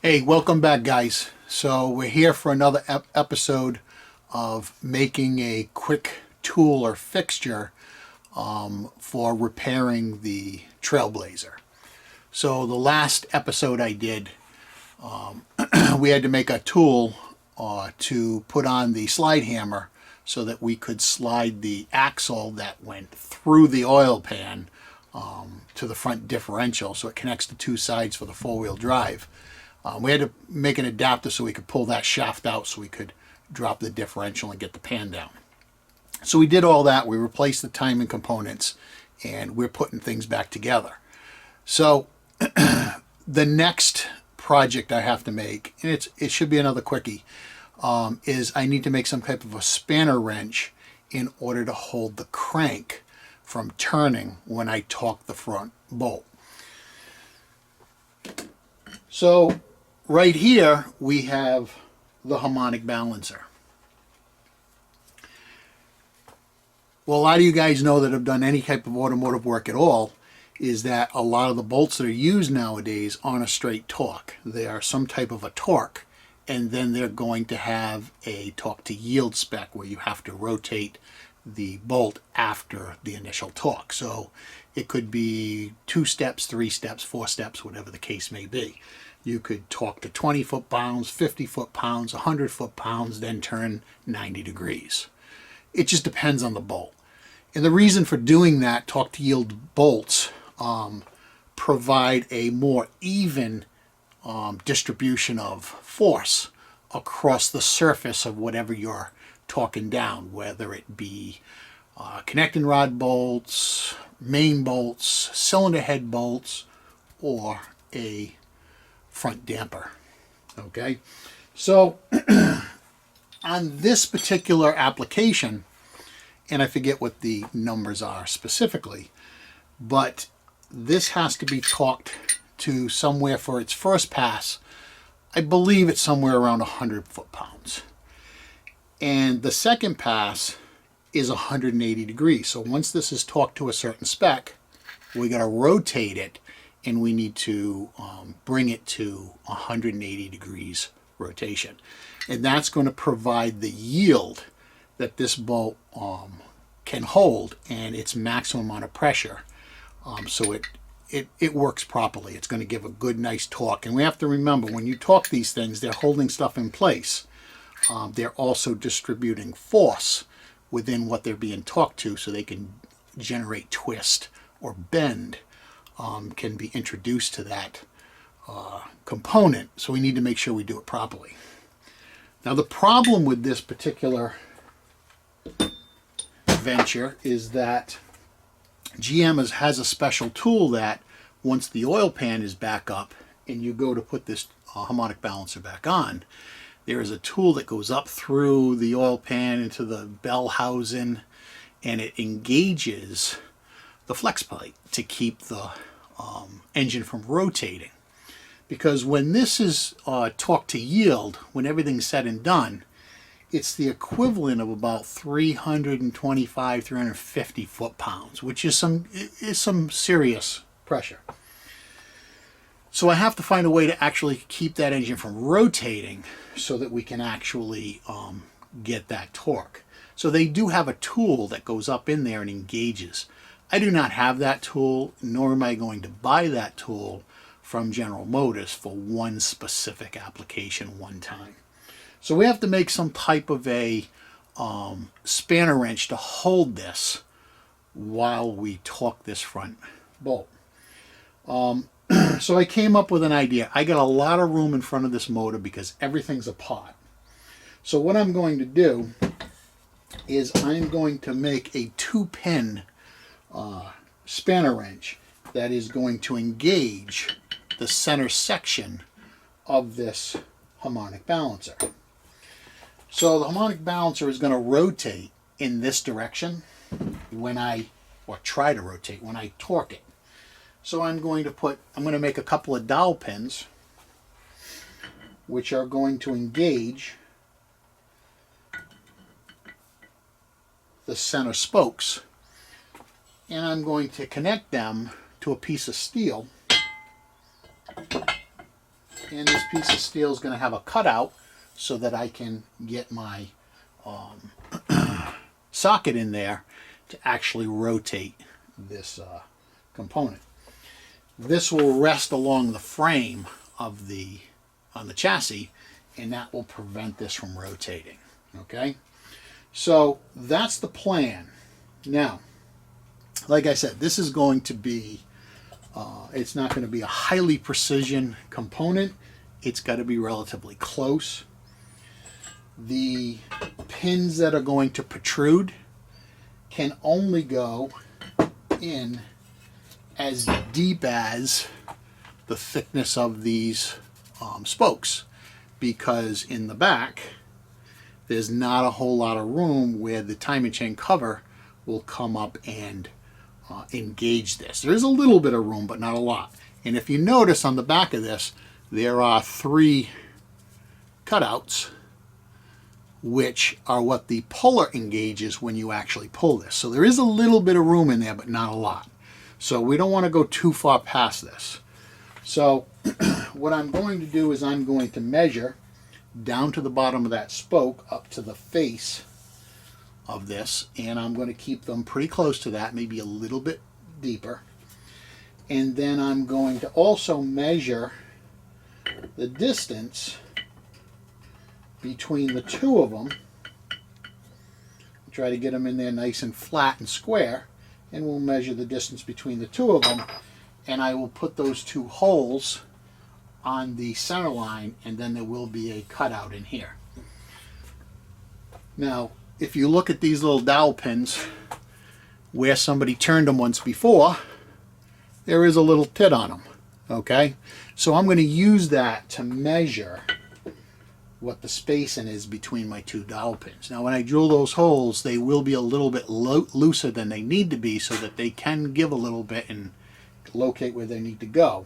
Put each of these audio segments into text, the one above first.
Hey, welcome back, guys. So we're here for another episode of making a quick tool or fixture for repairing the Trailblazer. So the last episode I did, we had to make a tool to put on the slide hammer so that we could slide the axle that went through the oil pan to the front differential, so it connects the two sides for the four-wheel drive. We had to make an adapter so we could pull that shaft out so we could drop the differential and get the pan down. So we did all that. We replaced the timing components and we're putting things back together. So the next project I have to make, and it should be another quickie, is I need to make some type of a spanner wrench in order to hold the crank from turning when I torque the front bolt. So right here we have the harmonic balancer. Well, a lot of you guys know that have done any type of automotive work at all is that a lot of the bolts that are used nowadays aren't a straight torque. They are some type of a torque, and then they're going to have a torque to yield spec where you have to rotate the bolt after the initial torque. So it could be 2 steps, 3 steps, 4 steps, whatever the case may be. You could torque to 20 foot-pounds, 50 foot-pounds, 100 foot-pounds, then turn 90 degrees. It just depends on the bolt. And the reason for doing that, torque to yield bolts provide a more even distribution of force across the surface of whatever you're torquing down, whether it be connecting rod bolts, main bolts, cylinder head bolts, or a front damper. Okay, so on this particular application, and I forget what the numbers are specifically, but this has to be torqued to somewhere for its first pass. I believe it's somewhere around 100 foot-pounds. And the second pass is 180 degrees. So once this is torqued to a certain spec, we got to rotate it and we need to bring it to 180 degrees rotation. And that's going to provide the yield that this bolt can hold and its maximum amount of pressure. So it works properly. It's going to give a good, nice torque. And we have to remember, when you torque these things, they're holding stuff in place. They're also distributing force within what they're being torqued to, so they can generate twist or bend can be introduced to that component. So we need to make sure we do it properly. Now the problem with this particular venture is that GM has a special tool that once the oil pan is back up and you go to put this harmonic balancer back on, there is a tool that goes up through the oil pan into the bell housing, and it engages the flex plate to keep the engine from rotating. Because when this is torqued to yield, when everything's said and done, it's the equivalent of about 325, 350 foot-pounds, which is some serious pressure. So I have to find a way to actually keep that engine from rotating so that we can actually get that torque. So they do have a tool that goes up in there and engages. I do not have that tool, nor am I going to buy that tool from General Motors for one specific application one time. So we have to make some type of a spanner wrench to hold this while we torque this front bolt. So I came up with an idea. I got a lot of room in front of this motor because everything's apart. So what I'm going to do is I'm going to make a 2-pin spanner wrench that is going to engage the center section of this harmonic balancer. So the harmonic balancer is going to rotate in this direction or try to rotate when I torque it. So I'm going to make a couple of dowel pins which are going to engage the center spokes, and I'm going to connect them to a piece of steel And this piece of steel is going to have a cutout so that I can get my socket in there to actually rotate this component. This will rest along the frame of on the chassis, and that will prevent this from rotating. Okay, so that's the plan. Now, like I said, this is going to be it's not going to be a highly precision component. It's got to be relatively close. The pins that are going to protrude can only go in as deep as the thickness of these spokes, because in the back there's not a whole lot of room where the timing chain cover will come up and engage this. There is a little bit of room, but not a lot. And if you notice on the back of this, there are 3 cutouts, which are what the puller engages when you actually pull this. So there is a little bit of room in there, but not a lot. So we don't want to go too far past this. So what I'm going to do is I'm going to measure down to the bottom of that spoke up to the face of this, and I'm going to keep them pretty close to that, maybe a little bit deeper. And then I'm going to also measure the distance between the 2 of them. Try to get them in there nice and flat and square, and we'll measure the distance between the 2 of them, and I will put those 2 holes on the center line, and then there will be a cutout in here. Now, if you look at these little dowel pins where somebody turned them once before, there is a little tit on them. Okay, so I'm going to use that to measure what the spacing is between my 2 dowel pins. Now when I drill those holes, they will be a little bit looser than they need to be so that they can give a little bit and locate where they need to go.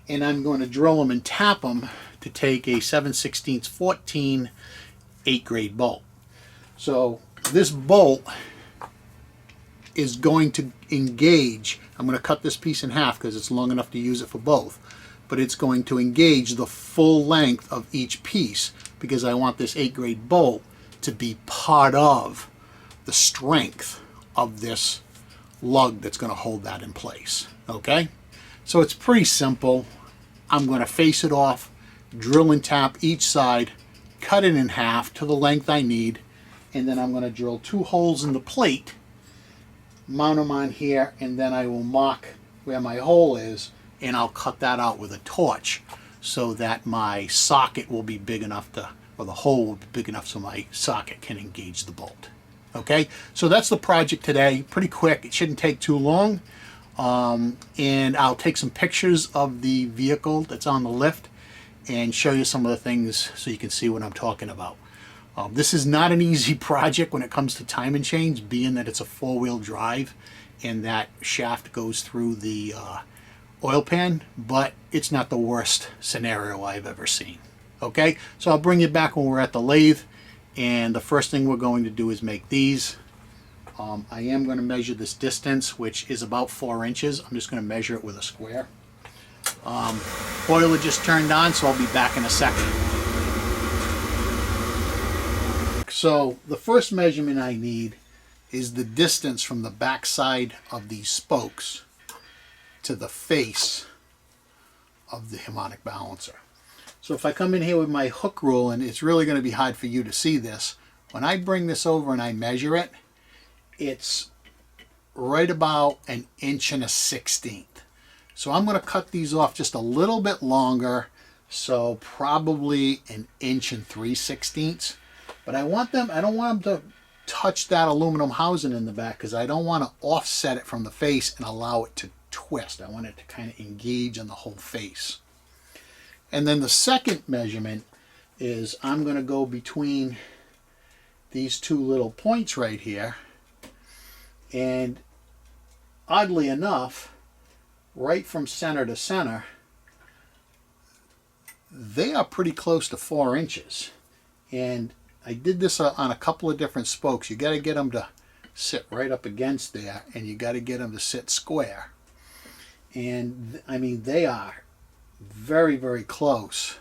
And I'm going to drill them and tap them to take a 7/16 14 8 grade bolt. So this bolt is going to engage. I'm going to cut this piece in half because it's long enough to use it for both, but it's going to engage the full length of each piece because I want this 8 grade bolt to be part of the strength of this lug that's going to hold that in place. Okay, so it's pretty simple. I'm going to face it off, drill and tap each side, cut it in half to the length I need, and then I'm going to drill 2 holes in the plate, mount them on here, and then I will mark where my hole is, and I'll cut that out with a torch so that my socket will be big enough to, or the hole will be big enough so my socket can engage the bolt. Okay, so that's the project today. Pretty quick. It shouldn't take too long. And I'll take some pictures of the vehicle that's on the lift and show you some of the things so you can see what I'm talking about. This is not an easy project when it comes to timing chains, being that it's a 4-wheel drive and that shaft goes through the oil pan, but it's not the worst scenario I've ever seen. Okay, so I'll bring you back when we're at the lathe, and the first thing we're going to do is make these. I am going to measure this distance, which is about 4 inches. I'm just going to measure it with a square. Boiler just turned on, so I'll be back in a second. So the first measurement I need is the distance from the back side of these spokes to the face of the harmonic balancer. So if I come in here with my hook rule, and it's really going to be hard for you to see this, when I bring this over and I measure it, it's right about 1 1/16 inches. So I'm going to cut these off just a little bit longer, so probably 1 3/16 inches. But I don't want them to touch that aluminum housing in the back because I don't want to offset it from the face and allow it to twist. I want it to kind of engage on the whole face. And then the second measurement is I'm going to go between these 2 little points right here, and oddly enough, right from center to center, they are pretty close to 4 inches. And I did this on a couple of different spokes. You got to get them to sit right up against there, and you got to get them to sit square. And I mean, they are very, very close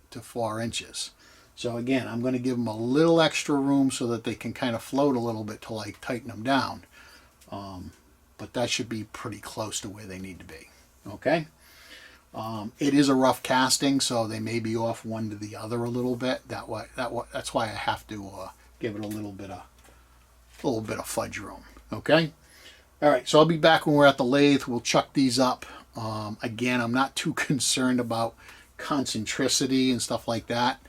to 4 inches. So again, I'm going to give them a little extra room so that they can kind of float a little bit till I tighten them down. But that should be pretty close to where they need to be. Okay. It is a rough casting, so they may be off one to the other a little bit. That's why I have to give it a little bit of fudge room. Okay. All right. So I'll be back when we're at the lathe. We'll chuck these up. Again, I'm not too concerned about concentricity and stuff like that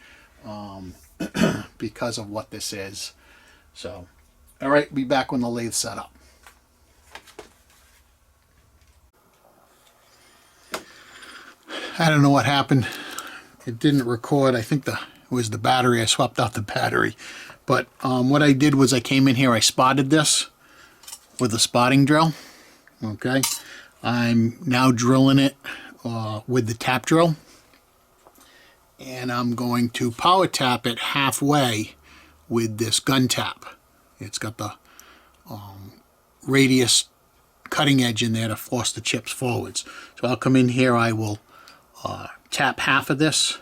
because of what this is. So, all right. Be back when the lathe's set up. I don't know what happened. It didn't record. I think it was the battery. I swapped out the battery. But what I did was I came in here, I spotted this with a spotting drill. Okay. I'm now drilling it with the tap drill. And I'm going to power tap it halfway with this gun tap. It's got the radius cutting edge in there to force the chips forwards. So I'll come in here, I will tap half of this,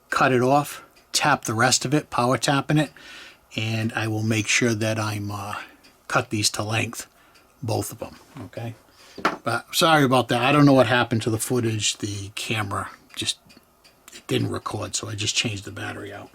cut it off, tap the rest of it, power tapping it, and I will make sure that I'm cut these to length, both of them. Okay, but sorry about that. I don't know what happened to the footage. The camera just it didn't record, so I just changed the battery out.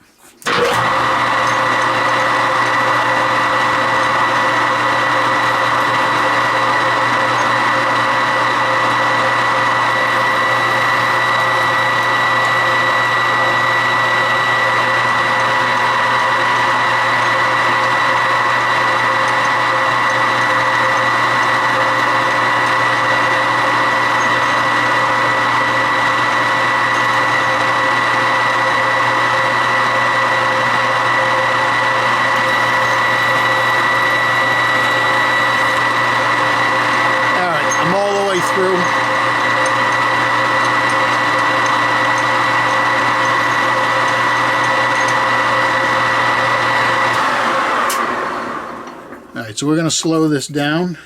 So we're going to slow this down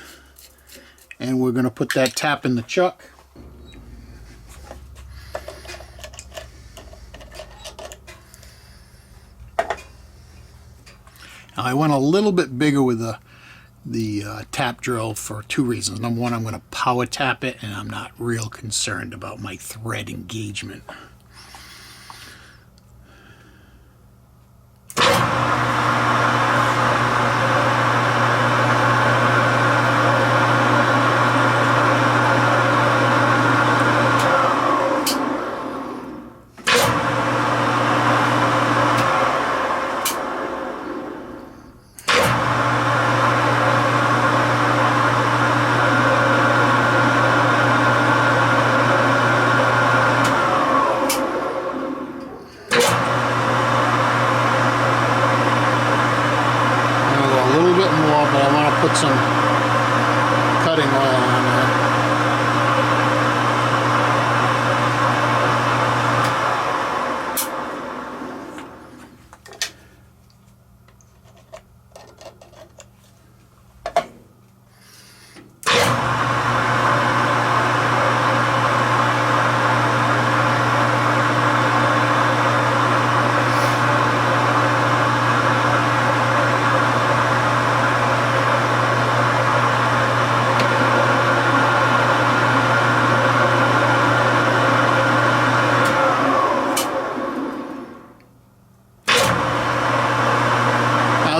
and we're going to put that tap in the chuck. Now I went a little bit bigger with the tap drill for 2 reasons. Number one, I'm going to power tap it and I'm not real concerned about my thread engagement. Put some cutting oil on there.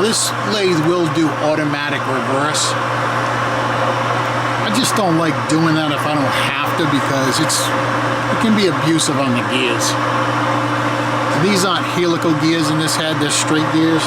This lathe will do automatic reverse. I just don't like doing that if I don't have to because it can be abusive on the gears. And these aren't helical gears in this head, they're straight gears.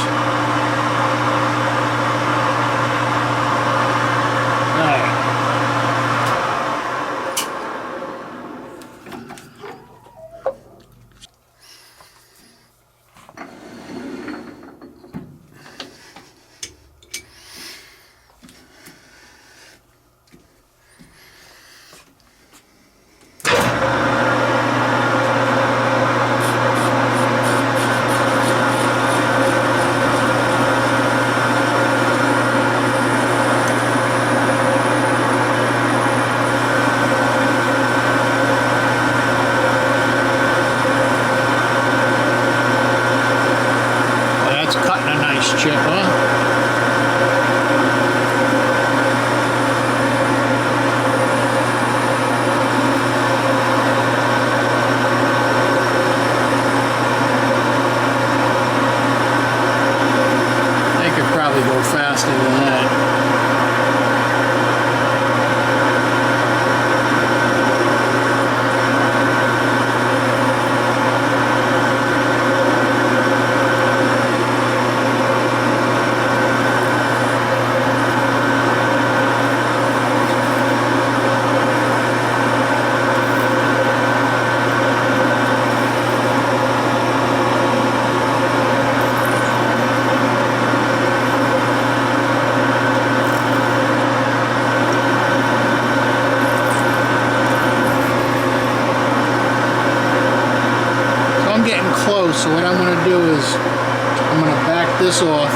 close, so what I'm going to do is I'm going to back this off.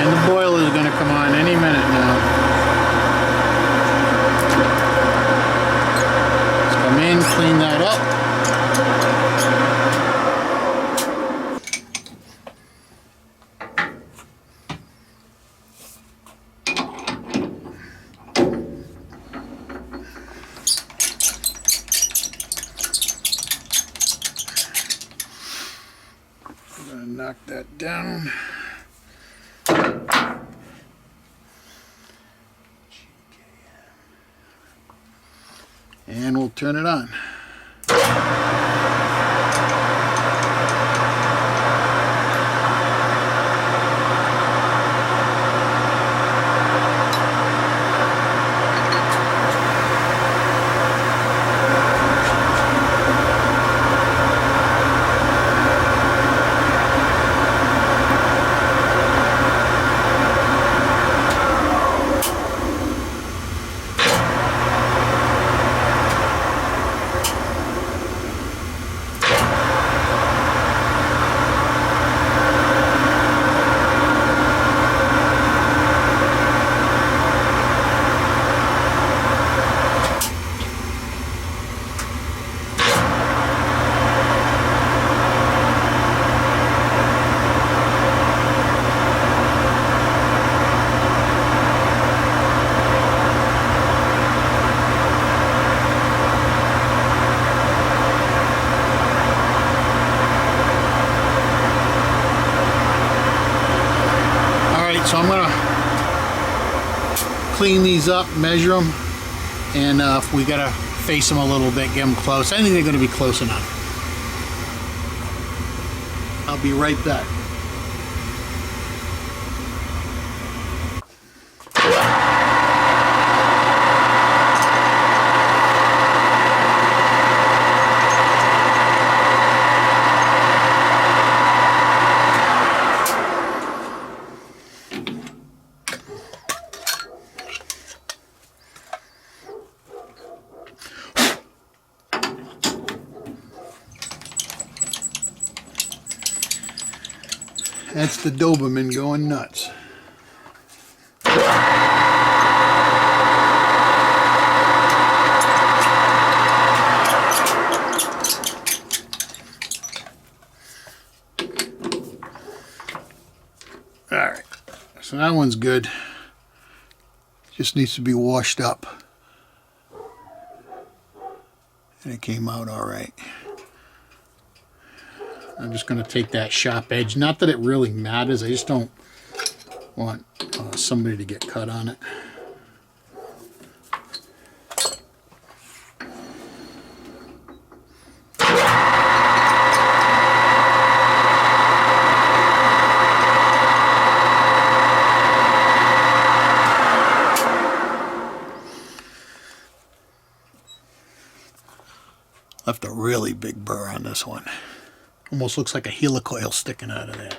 And the boiler is going to come on any minute now. Let's come in, clean that up. Knock that down. And we'll turn it on. So I'm going to clean these up, measure them, and if we got to face them a little bit, get them close. I think they're going to be close enough. I'll be right back. That's the Doberman going nuts. Alright, so that one's good. Just needs to be washed up. And it came out alright. I'm just going to take that sharp edge. Not that it really matters. I just don't want somebody to get cut on it. Left a really big burr on this one. Almost looks like a helicoil sticking out of there.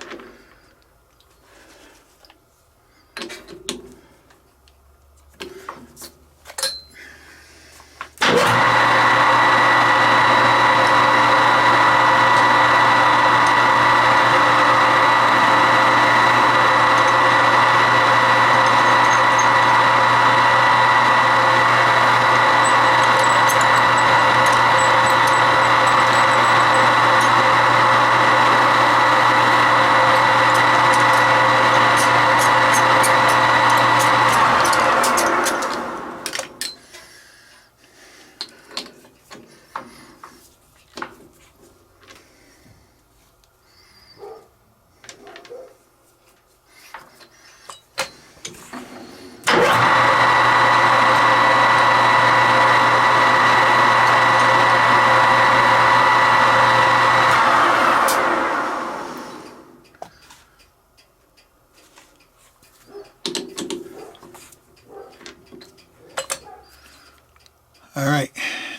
Alright,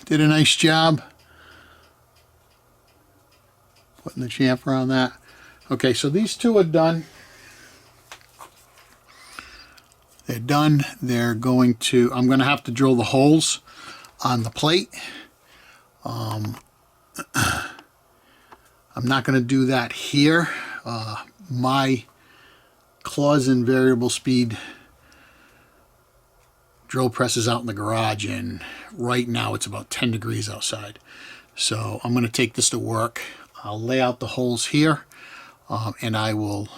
did a nice job putting the chamfer on that. Okay, so these two are done. They're done. They're going to, I'm going to have to drill the holes on the plate. I'm not going to do that here. My Clausen variable speed drill press is out in the garage, and right now it's about 10 degrees outside. So I'm going to take this to work. I'll lay out the holes here, and I will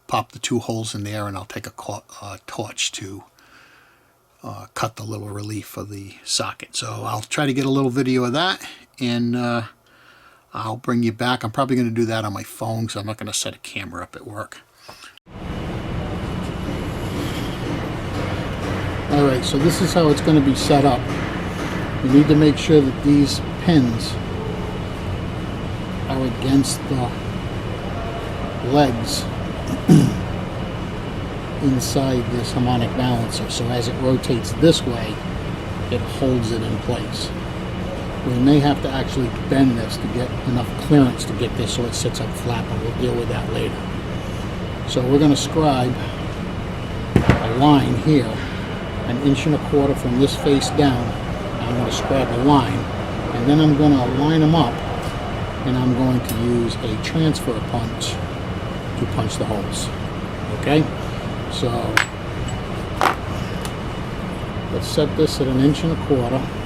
pop the 2 holes in there, and I'll take a torch to cut the little relief for the socket. So I'll try to get a little video of that, and I'll bring you back. I'm probably going to do that on my phone, so I'm not going to set a camera up at work. Alright, so this is how it's going to be set up. You need to make sure that these pins are against the legs inside this harmonic balancer, so as it rotates this way, it holds it in place. We may have to actually bend this to get enough clearance to get this so it sits up flat, but we'll deal with that later. So we're going to scribe a line here, 1.25 inches from this face down. I'm going to scribe a line, and then I'm going to line them up, and I'm going to use a transfer punch to punch the holes. Okay? So let's set this at 1.25 inches.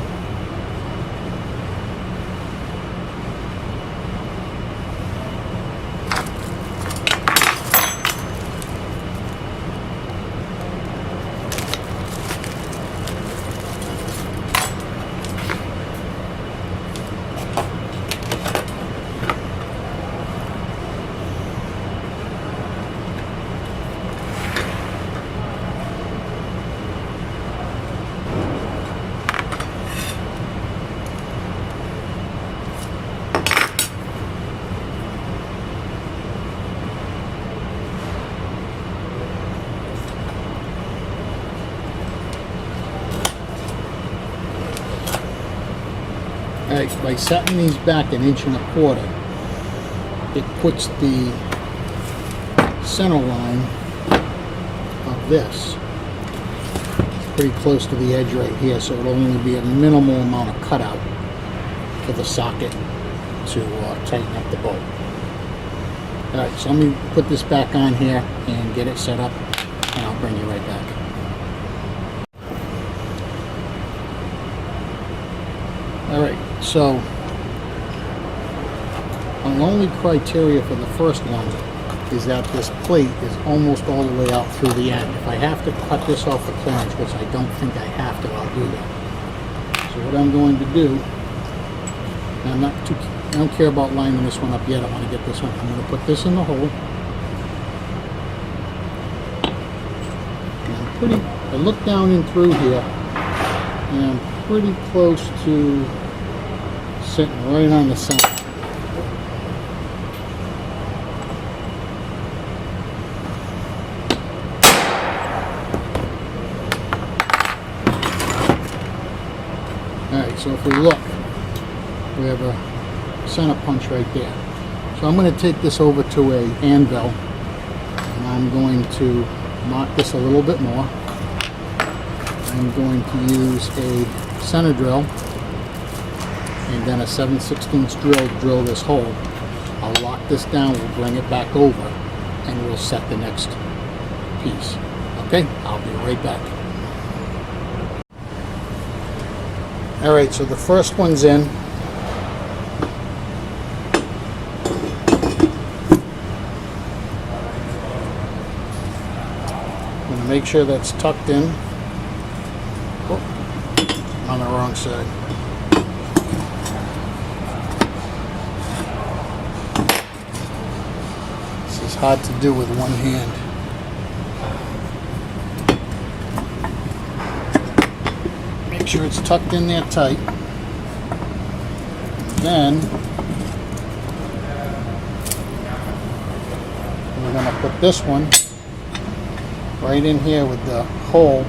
Alright, by setting these back 1.25 inches, it puts the center line of this pretty close to the edge right here, so it'll only be a minimal amount of cutout for the socket to tighten up the bolt. Alright, so let me put this back on here and get it set up, and I'll bring you right back. Alright, so my only criteria for the first one is that this plate is almost all the way out through the end. If I have to cut this off the clearance, which I don't think I have to, I'll do that. So what I'm going to do, and I don't care about lining this one up yet, I want to get this one. I'm going to put this in the hole. And I look down in through here, and I'm pretty close to sitting right on the center. Alright, so if we look, we have a center punch right there. So I'm going to take this over to an anvil, and I'm going to mark this a little bit more. I'm going to use a center drill and then a 7/16 drill to drill this hole. I'll lock this down, we'll bring it back over, and we'll set the next piece. Okay, I'll be right back. Alright, so the first one's in. I'm going to make sure that's tucked in. Oh, on the wrong side. This is hard to do with one hand. Make sure it's tucked in there tight. Then we're going to put this one right in here with the hole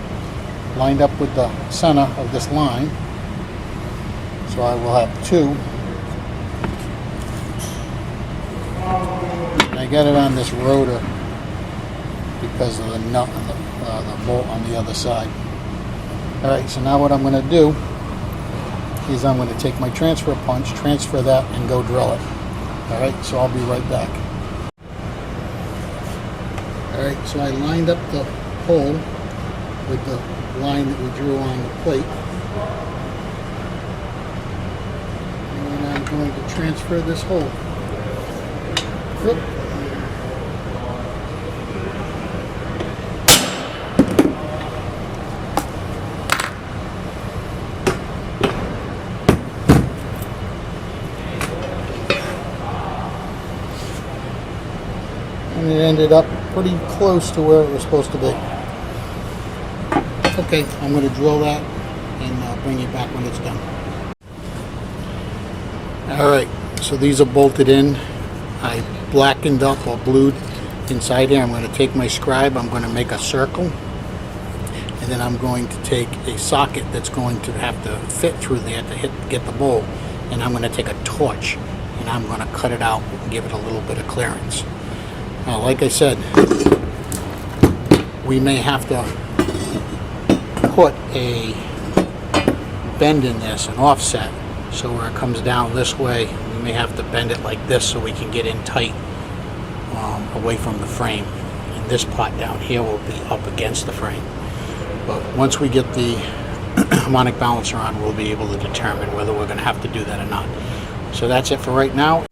lined up with the center of this line. So I will have two. And I got it on this rotor because of the nut and the bolt on the other side. Alright, so now what I'm going to do is I'm going to take my transfer punch, transfer that, and go drill it. Alright, so I'll be right back. Alright, so I lined up the hole with the line that we drew on the plate. And I'm going to transfer this hole. Whoop. And it ended up pretty close to where it was supposed to be. Okay, I'm going to drill that and bring you back when it's done. Alright, so these are bolted in. I blackened up or blued inside here. I'm going to take my scribe, I'm going to make a circle, and then I'm going to take a socket that's going to have to fit through there to get the bolt, and I'm going to take a torch and I'm going to cut it out and give it a little bit of clearance. Now, like I said, we may have to put a bend in this, an offset, so where it comes down this way, we may have to bend it like this so we can get in tight away from the frame. And this part down here will be up against the frame. But once we get the harmonic balancer on, we'll be able to determine whether we're going to have to do that or not. So that's it for right now.